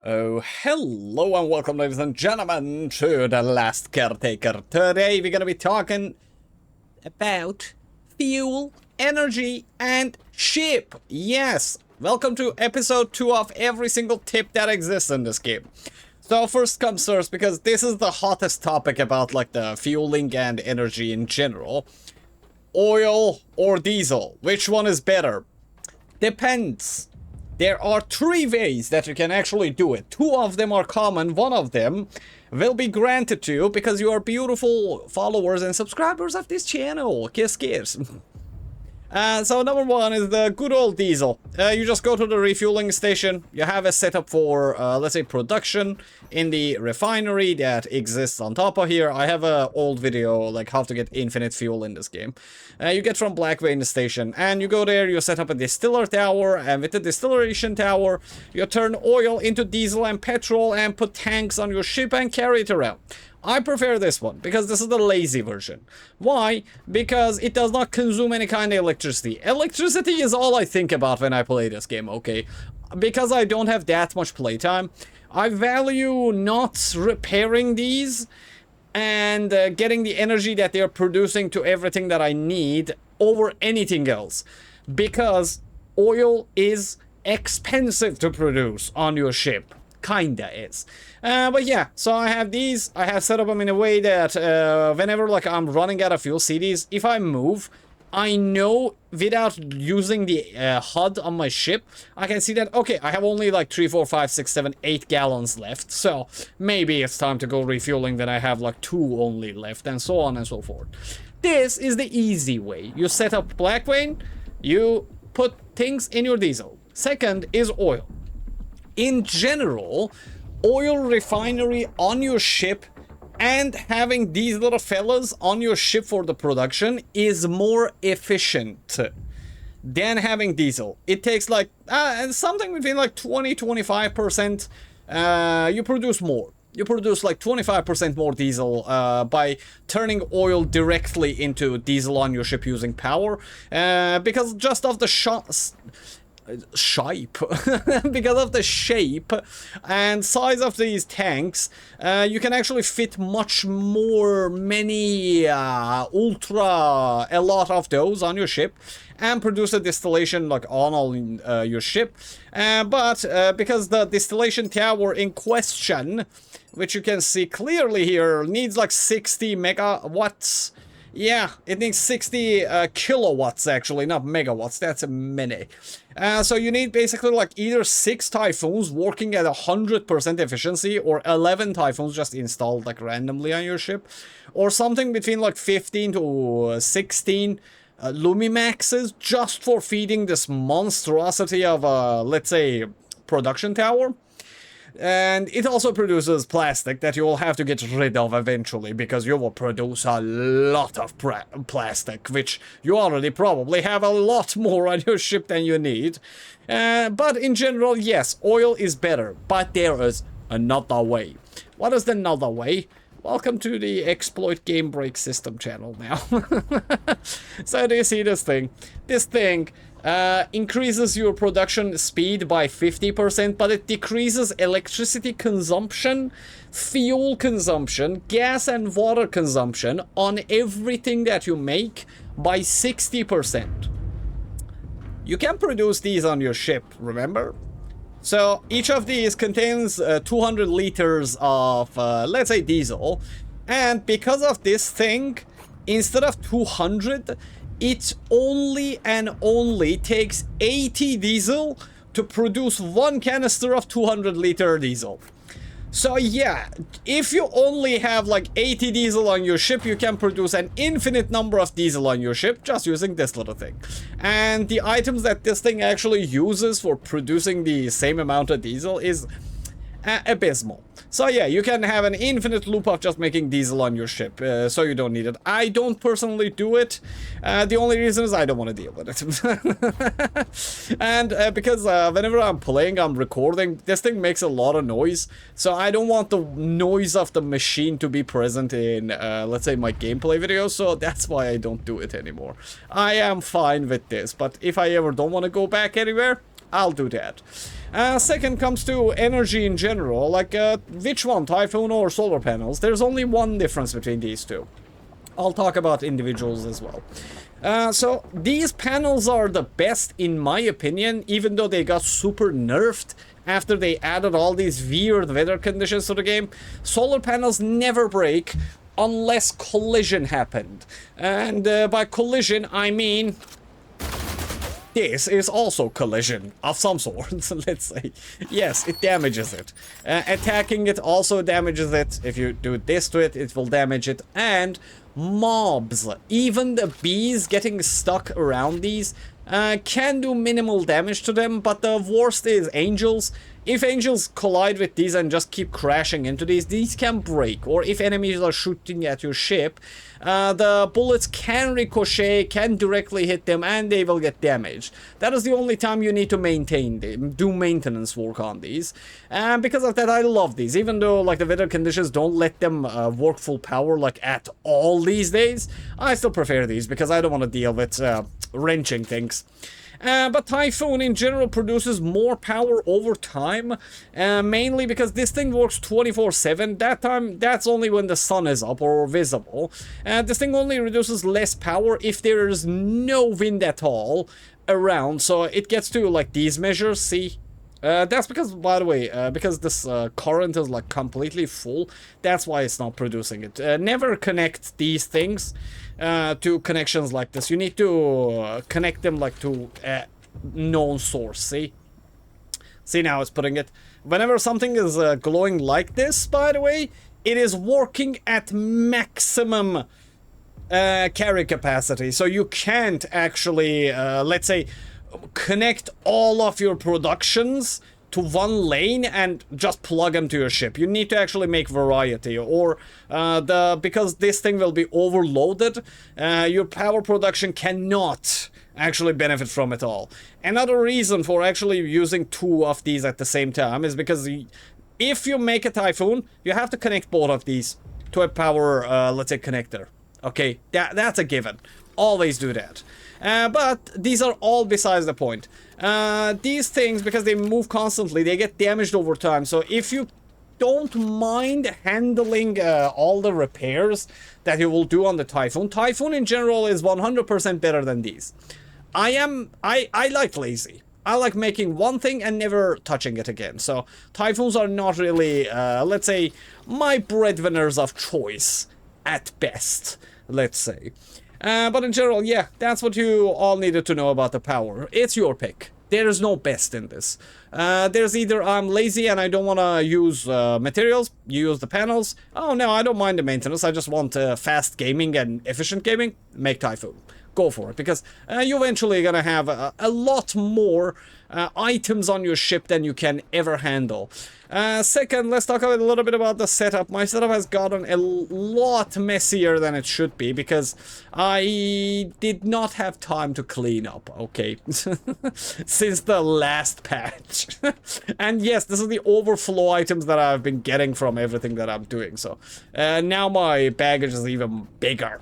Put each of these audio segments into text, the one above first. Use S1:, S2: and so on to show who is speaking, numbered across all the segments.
S1: Oh, hello and welcome, ladies and gentlemen, to the Last Caretaker. Today we're gonna be talking about fuel, energy, and ship. Yes, welcome to episode 2 of every single tip that exists in this game. So first comes first, because this is the hottest topic about like the fueling and energy in general. Oil or diesel, which one is better? Depends. There are 3 ways that you can actually do it. 2 of them are common. 1 of them will be granted to you because you are beautiful followers and subscribers of this channel. Kiss, kiss. So number 1 is the good old diesel. You just go to the refueling station. You have a setup for, let's say, production in the refinery that exists on top of here. I have an old video, like how to get infinite fuel in this game. You get from Blackway station, and you go there, you set up a distiller tower, and with the distillation tower, you turn oil into diesel and petrol and put tanks on your ship and carry it around. I prefer this one, because this is the lazy version. Why? Because it does not consume any kind of electricity. Electricity is all I think about when I play this game, okay? Because I don't have that much playtime, I value not repairing these and getting the energy that they're producing to everything that I need over anything else. Because oil is expensive to produce on your ship. Kinda is. But yeah, so I have these. I have set up them in a way that whenever like I'm running out of fuel cities, if I move, I know without using the HUD on my ship, I can see that, okay, I have only like 3, 4, 5, 6, 7, 8 gallons left. So maybe it's time to go refueling when I have like 2 only left, and so on and so forth. This is the easy way. You set up Blackway, you put things in your diesel. Second is oil. In general, oil refinery on your ship and having these little fellas on your ship for the production is more efficient than having diesel. It takes like something between like 20-25%. You produce more. You produce like 25% more diesel by turning oil directly into diesel on your ship using power, because just of the shape because of the shape and size of these tanks, you can actually fit much more, many a lot of those on your ship and produce a distillation like on all your ship. But because the distillation tower in question, which you can see clearly here, needs like 60 megawatts. Yeah, it needs 60 kilowatts actually, not megawatts. That's a many. So you need basically like either 6 typhoons working at 100% efficiency, or 11 typhoons just installed like randomly on your ship, or something between like 15 to 16 Lumimaxes just for feeding this monstrosity of let's say, production tower. And it also produces plastic that you will have to get rid of eventually, because you will produce a lot of plastic, which you already probably have a lot more on your ship than you need. But in general, yes, oil is better, but there is another way. What is the another way? Welcome to the Exploit Game Break System channel now. So do you see this thing? This thing increases your production speed by 50%, but it decreases electricity consumption, fuel consumption, gas and water consumption on everything that you make by 60%. You can produce these on your ship, remember? So each of these contains 200 liters of, let's say, diesel. And because of this thing, instead of 200, it only and only takes 80 diesel to produce 1 canister of 200 liter diesel. So yeah, if you only have like 80 diesel on your ship, you can produce an infinite number of diesel on your ship just using this little thing. And the items that this thing actually uses for producing the same amount of diesel is abysmal. So yeah, you can have an infinite loop of just making diesel on your ship, so you don't need it. I don't personally do it. The only reason is I don't want to deal with it. And because whenever I'm playing, I'm recording, this thing makes a lot of noise, so I don't want the noise of the machine to be present in, let's say, my gameplay videos, so that's why I don't do it anymore. I am fine with this, but if I ever don't want to go back anywhere, I'll do that. Second comes to energy in general, like which one, Typhoon or solar panels? There's only one difference between these two. I'll talk about individuals as well. So these panels are the best in my opinion, even though they got super nerfed after they added all these weird weather conditions to the game. Solar panels never break unless collision happened. And by collision, I mean this is also collision of some sort, let's say. Yes, it damages it. Attacking it also damages it. If you do this to it, it will damage it. And mobs, even the bees getting stuck around these, can do minimal damage to them, but the worst is angels. If angels collide with these and just keep crashing into these can break. Or if enemies are shooting at your ship, the bullets can ricochet, can directly hit them, and they will get damaged. That is the only time you need to maintain them, do maintenance work on these. And because of that, I love these. Even though like the weather conditions don't let them work full power like at all these days, I still prefer these because I don't want to deal with wrenching things. But Typhoon in general produces more power over time, mainly because this thing works 24/7. That's only when the sun is up or visible. This thing only reduces less power if there is no wind at all around, so it gets to like these measures, see? That's because, by the way, because this current is like completely full, that's why it's not producing it. Never connect these things to connections like this. You need to connect them like to a known source, see? See now it's putting it. Whenever something is glowing like this, by the way, it is working at maximum carry capacity. So you can't actually, let's say, connect all of your productions to one lane and just plug them to your ship. You need to actually make variety, or because this thing will be overloaded, your power production cannot actually benefit from it all. Another reason for actually using two of these at the same time is because if you make a Typhoon, you have to connect both of these to a power, let's say, connector. Okay, that's a given. Always do that. But these are all besides the point. These things, because they move constantly, they get damaged over time. So if you don't mind handling all the repairs that you will do on the Typhoon in general is 100% better than these. I like lazy. I like making one thing and never touching it again. So Typhoons are not really, let's say, my breadwinners of choice at best, let's say. But in general, yeah, that's what you all needed to know about the power. It's your pick. There is no best in this. There's either I'm lazy and I don't want to use materials, you use the panels. Oh no, I don't mind the maintenance, I just want fast gaming and efficient gaming. Make Typhoon. Go for it, because you're eventually gonna have a lot more items on your ship than you can ever handle. Second, let's talk a little bit about the setup. My setup has gotten a lot messier than it should be because I did not have time to clean up, okay, since the last patch. And yes, this is the overflow items that I've been getting from everything that I'm doing, so now my baggage is even bigger.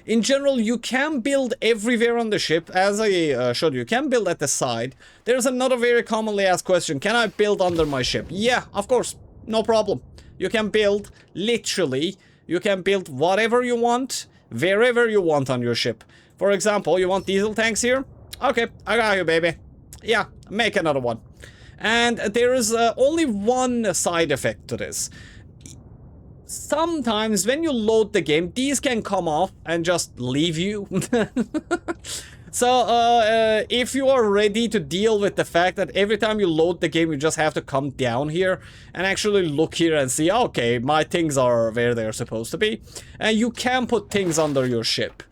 S1: In general, you can build everywhere on the ship, as I showed you. You can build at the side. There's another very commonly asked question. Can I build under my ship? Yeah, of course. No problem. You can build, literally, you can build whatever you want, wherever you want on your ship. For example, you want diesel tanks here? Okay, I got you, baby. Yeah, make another one. And there is only one side effect to this. Sometimes when you load the game, these can come off and just leave you. So if you are ready to deal with the fact that every time you load the game, you just have to come down here and actually look here and see, okay, my things are where they're supposed to be. And you can put things under your ship.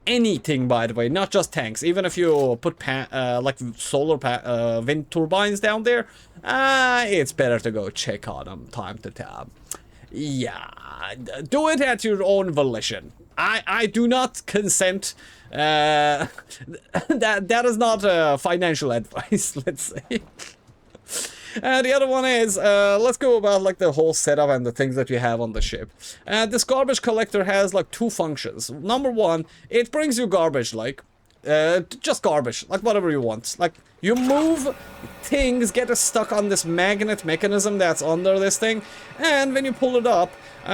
S1: Anything, by the way, not just tanks. Even if you put like solar wind turbines down there, it's better to go check on them time to time. Yeah, do it at your own volition. I do not consent. That is not financial advice, let's say. The other one is, let's go about like the whole setup and the things that you have on the ship. This garbage collector has like two functions. Number one, it brings you garbage like, just garbage, like whatever you want. Like, you move, things get stuck on this magnet mechanism that's under this thing, and when you pull it up,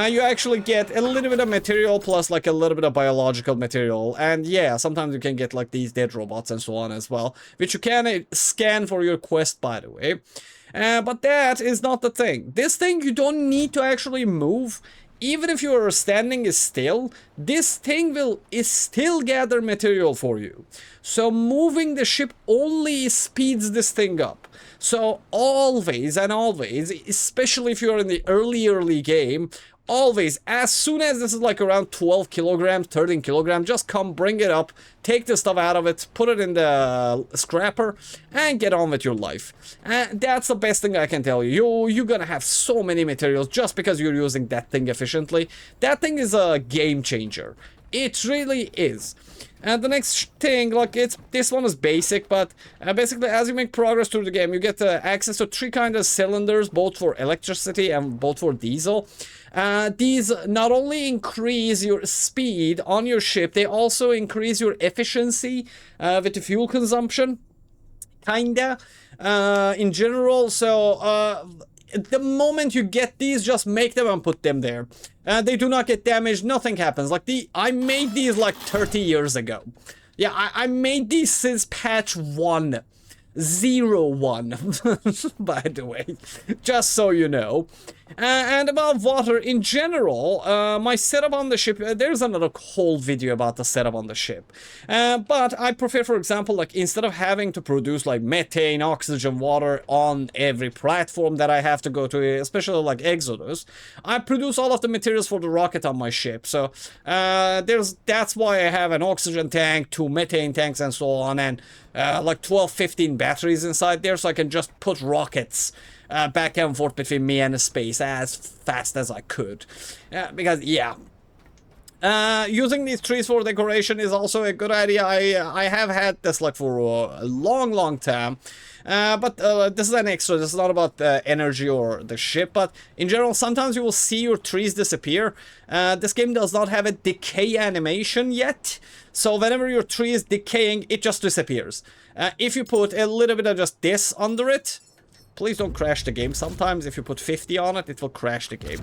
S1: you actually get a little bit of material plus like a little bit of biological material. And yeah, sometimes you can get like these dead robots and so on as well, which you can scan for your quest, by the way. But that is not the thing. This thing you don't need to actually move. Even if you are standing still, this thing will still gather material for you. So moving the ship only speeds this thing up. So always and always, especially if you're in the early game, always, as soon as this is like around 12 kilograms, 13 kilograms, just come bring it up, take the stuff out of it, put it in the scrapper, and get on with your life. And that's the best thing I can tell you. You're gonna have so many materials just because you're using that thing efficiently. That thing is a game changer. It really is. And the next thing, like, this one is basic, but basically as you make progress through the game, you get access to 3 kinds of cylinders, both for electricity and both for diesel. These not only increase your speed on your ship, they also increase your efficiency with the fuel consumption, kinda, in general. So the moment you get these, just make them and put them there. They do not get damaged, nothing happens. Like, I made these like 30 years ago. Yeah, I made these since patch 1.01, by the way, just so you know. And about water in general, my setup on the ship, there's another whole video about the setup on the ship. But I prefer, for example, like, instead of having to produce like methane, oxygen, water on every platform that I have to go to, especially like Exodus, I produce all of the materials for the rocket on my ship. So that's why I have an oxygen tank, 2 methane tanks and so on, and like 12-15 batteries inside there, so I can just put rockets back and forth between me and the space as fast as I could. Because, yeah. Using these trees for decoration is also a good idea. I have had this like for a long time. But this is an extra. This is not about the energy or the ship, but in general, sometimes you will see your trees disappear. This game does not have a decay animation yet, so whenever your tree is decaying, it just disappears. If you put a little bit of just this under it, please don't crash the game. Sometimes if you put 50 on it, it will crash the game.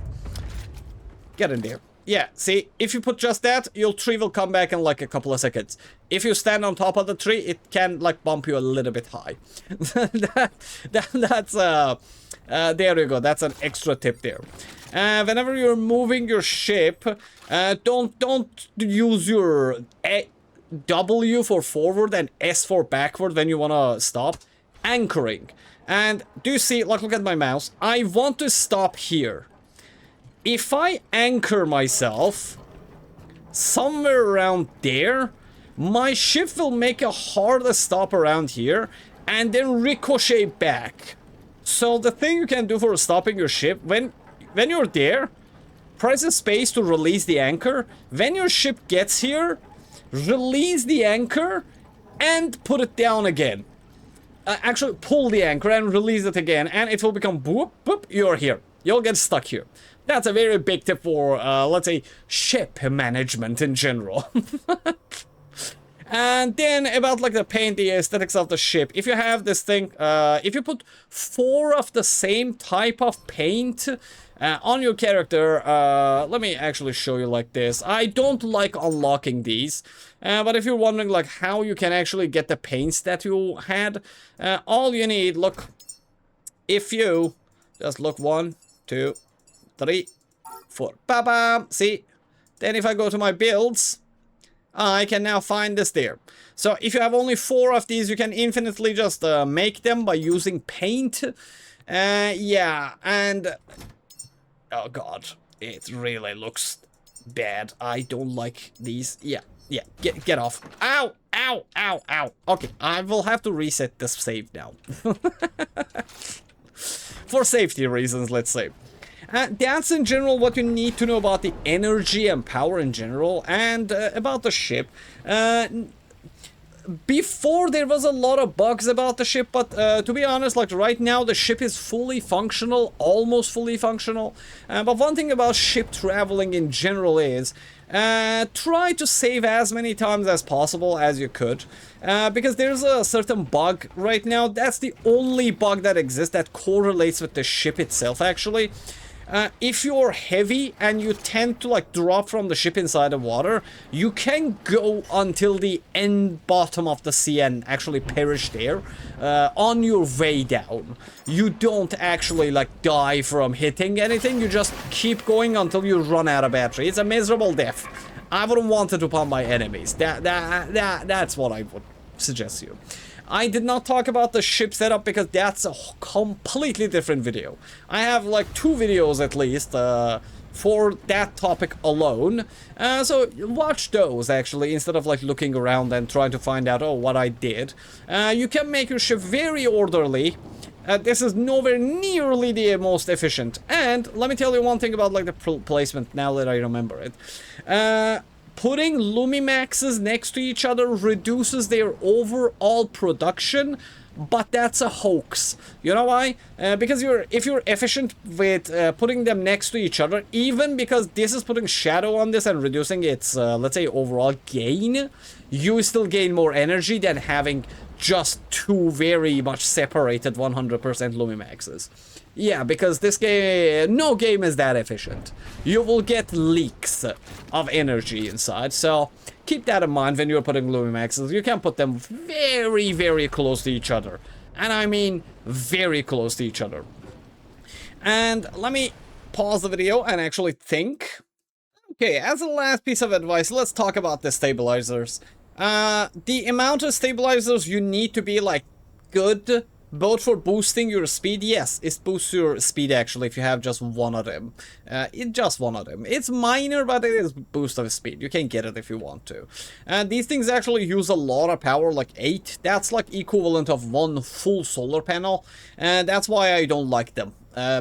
S1: Get in there. Yeah, see, if you put just that, your tree will come back in like a couple of seconds. If you stand on top of the tree, it can like bump you a little bit high. That's there you go. That's an extra tip there. Whenever you're moving your ship, don't use your W for forward and S for backward when you want to stop. Anchoring. And do you see, like, look at my mouse. I want to stop here. If I anchor myself somewhere around there, my ship will make a hard stop around here and then ricochet back. So the thing you can do for stopping your ship, when you're there, press the space to release the anchor. When your ship gets here, release the anchor and put it down again. Actually, pull the anchor and release it again, and it will become boop, boop, you're here. You'll get stuck here. That's a very big tip for, let's say, ship management in general. And then about like the paint, the aesthetics of the ship. If you have this thing, if you put 4 of the same type of paint on your character, let me actually show you like this. I don't like unlocking these, but if you're wondering like how you can actually get the paints that you had, all you need, look, if you just look 1, 2, 3, 4, ba-bam, see? Then if I go to my builds, I can now find this there. So if you have only 4 of these, you can infinitely just make them by using paint. Yeah, and oh god, it really looks bad. I don't like these. Yeah, get off. Ow, ow, ow, ow. Okay, I will have to reset this save now. For safety reasons, let's say. That's in general what you need to know about the energy and power in general, and about the ship. before there was a lot of bugs about the ship, but to be honest, like right now the ship is fully functional, almost fully functional. But one thing about ship traveling in general is try to save as many times as possible as you could, because there's a certain bug right now. That's the only bug that exists that correlates with the ship itself, actually. If you're heavy and you tend to like drop from the ship inside the water, you can go until the end bottom of the sea and actually perish there on your way down. You don't actually like die from hitting anything, you just keep going until you run out of battery. It's a miserable death. I wouldn't want it upon my enemies. That's what I would suggest you. I did not talk about the ship setup because that's a completely different video. I have like 2 videos at least for that topic alone. So watch those actually, instead of like looking around and trying to find out, oh, what I did. You can make your ship very orderly. This is nowhere nearly the most efficient. And let me tell you one thing about like the placement now that I remember it. Putting Lumimaxes next to each other reduces their overall production, but that's a hoax. You know why? Because if you're efficient with putting them next to each other, even because this is putting shadow on this and reducing its, let's say, overall gain, you still gain more energy than having just 2 very much separated 100% Lumimaxes. Yeah, because this game, no game is that efficient. You will get leaks of energy inside, so keep that in mind when you're putting Lumimaxes. You can put them very, very close to each other. And I mean very close to each other. And let me pause the video and actually think. Okay, as a last piece of advice, let's talk about the stabilizers. The amount of stabilizers you need to be like good, both for boosting your speed. Yes, it boosts your speed actually if you have just one of them. Just one of them. It's minor, but it is boost of speed. You can get it if you want to. And these things actually use a lot of power, like 8. That's like equivalent of 1 full solar panel. And that's why I don't like them.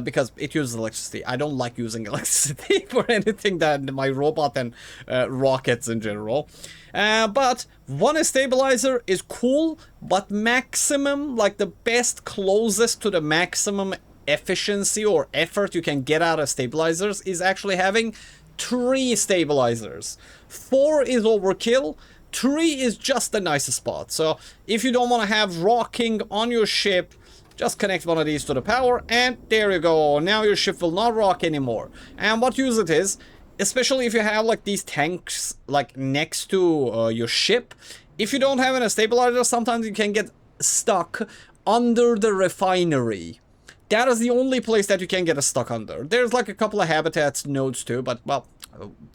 S1: Because it uses electricity. I don't like using electricity for anything than my robot and rockets in general. But one stabilizer is cool, but maximum, like the best closest to the maximum efficiency or effort you can get out of stabilizers is actually having 3 stabilizers. 4 is overkill. 3 is just the nicest spot. So if you don't want to have rocking on your ship, just connect one of these to the power, and there you go. Now your ship will not rock anymore. And what use it is, especially if you have like these tanks like next to your ship, if you don't have a stabilizer, sometimes you can get stuck under the refinery. That is the only place that you can get stuck under. There's like a couple of habitat nodes too, but well,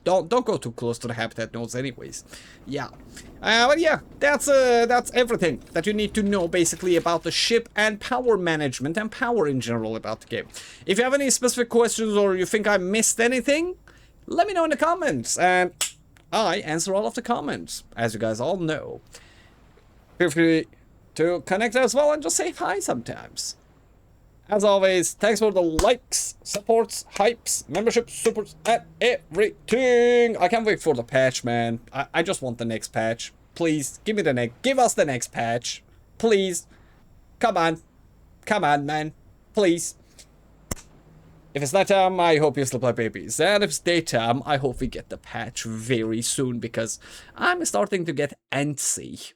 S1: don't go too close to the habitat nodes anyways. Yeah. But yeah, that's everything that you need to know basically about the ship and power management and power in general about the game. If you have any specific questions or you think I missed anything, let me know in the comments, and I answer all of the comments, as you guys all know. Feel free to connect as well and just say hi sometimes. As always, thanks for the likes, supports, hypes, memberships, supports, and everything. I can't wait for the patch, man. I just want the next patch. Please, give us the next patch. Please. Come on. Come on, man. Please. If it's nighttime, I hope you sleep like babies. And if it's daytime, I hope we get the patch very soon, because I'm starting to get antsy.